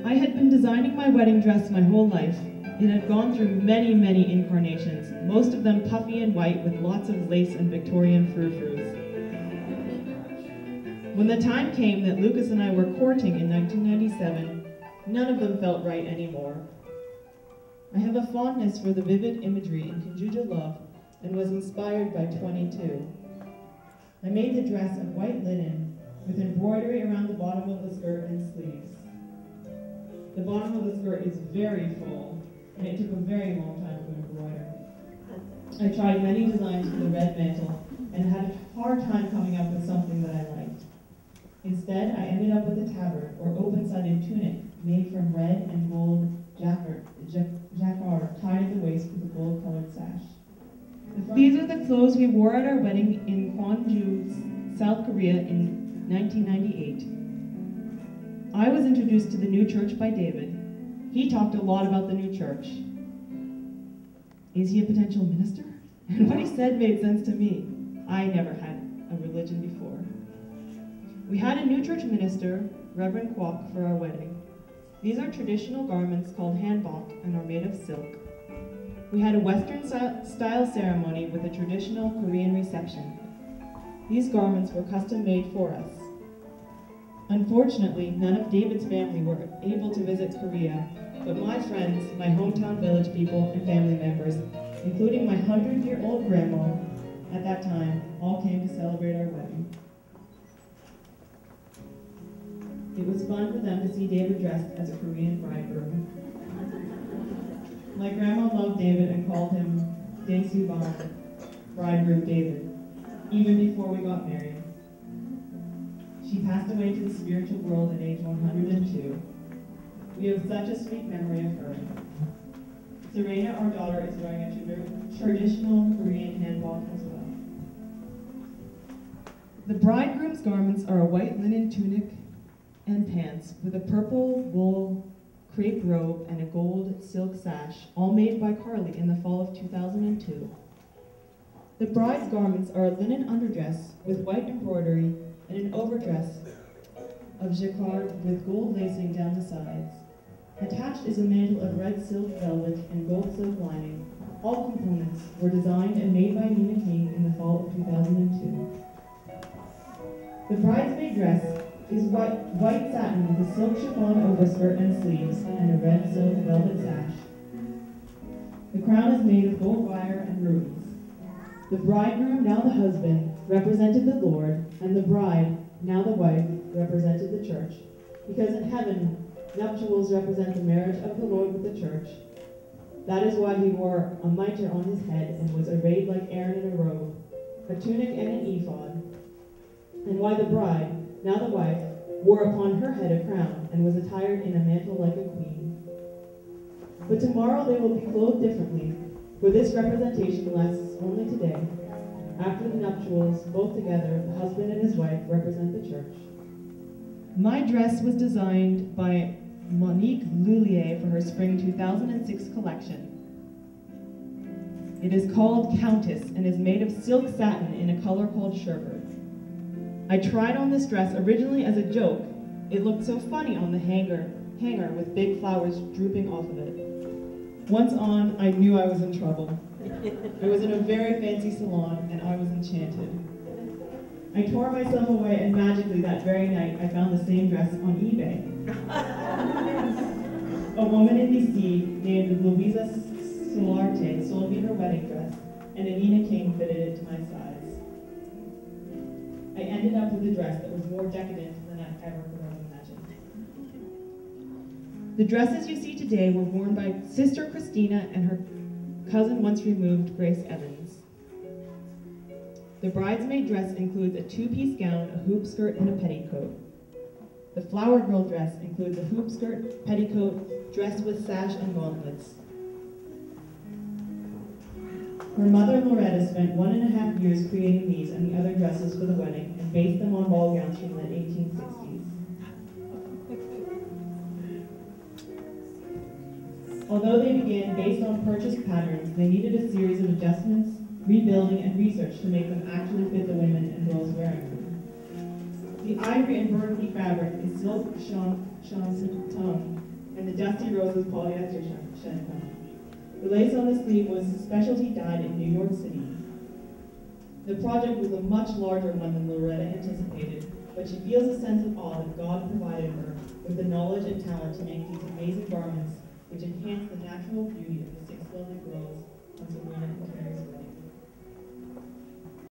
I had been designing my wedding dress my whole life. It had gone through many, many incarnations, most of them puffy and white with lots of lace and Victorian frou-frous. When the time came that Lucas and I were courting in 1997, none of them felt right anymore. I have a fondness for the vivid imagery in conjugal love and was inspired by 22. I made the dress of white linen with embroidery around the bottom of the skirt and sleeves. The bottom of the skirt is very full, and it took a very long time to embroider. I tried many designs for the red mantle and had a hard time coming up with something that I liked. Instead, I ended up with a tabard, or open-sided tunic, made from red and gold jacquard tied at the waist with a gold-colored sash. These are the clothes we wore at our wedding in Gwangju, South Korea in 1998. I was introduced to the new church by David. He talked a lot about the new church. Is he a potential minister? And what he said made sense to me. I never had a religion before. We had a new church minister, Reverend Kwok, for our wedding. These are traditional garments called hanbok and are made of silk. We had a Western style ceremony with a traditional Korean reception. These garments were custom made for us. Unfortunately, none of David's family were able to visit Korea, but my friends, my hometown village people, and family members, including my 100-year-old grandma at that time, all came to celebrate our wedding. It was fun for them to see David dressed as a Korean bridegroom. My grandma loved David and called him Dae-Soo-Ban, bridegroom David, even before we got married. She passed away to the spiritual world at age 102. We have such a sweet memory of her. Serena, our daughter, is wearing a traditional Korean hanbok as well. The bridegroom's garments are a white linen tunic and pants with a purple wool crepe robe and a gold silk sash, all made by Carly in the fall of 2002. The bride's garments are a linen underdress with white embroidery and an overdress of jacquard with gold lacing down the sides. Attached is a mantle of red silk velvet and gold silk lining. All components were designed and made by Nina King in the fall of 2002. The bridesmaid dress is white satin with a silk chiffon overskirt and sleeves and a red silk velvet sash. The crown is made of gold wire and rubies. The bridegroom, now the husband, represented the Lord, and the bride, now the wife, represented the church. Because in heaven, nuptials represent the marriage of the Lord with the church. That is why he wore a mitre on his head and was arrayed like Aaron in a robe, a tunic and an ephod, and why the bride, now the wife, wore upon her head a crown and was attired in a mantle like a queen. But tomorrow they will be clothed differently, for this representation lasts only today. After the nuptials, both together, the husband and his wife represent the church. My dress was designed by Monique Lullier for her spring 2006 collection. It is called Countess and is made of silk satin in a color called sherbet. I tried on this dress originally as a joke. It looked so funny on the hanger with big flowers drooping off of it. Once on, I knew I was in trouble. I was in a very fancy salon, and I was enchanted. I tore myself away, and magically that very night, I found the same dress on eBay. A woman in DC named Louisa Solarte sold me her wedding dress, and Anina King fitted it to my size. I ended up with a dress that was more decadent than I ever could have imagined. The dresses you see today were worn by Sister Christina and her cousin once removed, Grace Evans. The bridesmaid dress includes a two-piece gown, a hoop skirt, and a petticoat. The flower girl dress includes a hoop skirt, petticoat, dressed with sash and gauntlets. Her mother, Loretta, spent 1.5 years creating these and the other dresses for the wedding and based them on ball gowns from the 1860s. Although they began based on purchased patterns, they needed a series of adjustments, rebuilding, and research to make them actually fit the women and girls wearing them. The ivory and burgundy fabric is silk shantung and the Dusty Roses polyester shenanigans. The lace on the sleeve was specialty dyed in New York City. The project was a much larger one than Loretta anticipated, but she feels a sense of awe that God provided her with the knowledge and talent to make these amazing garments, which enhance the natural beauty of the six lovely girls on Sabrina and Terry's wedding.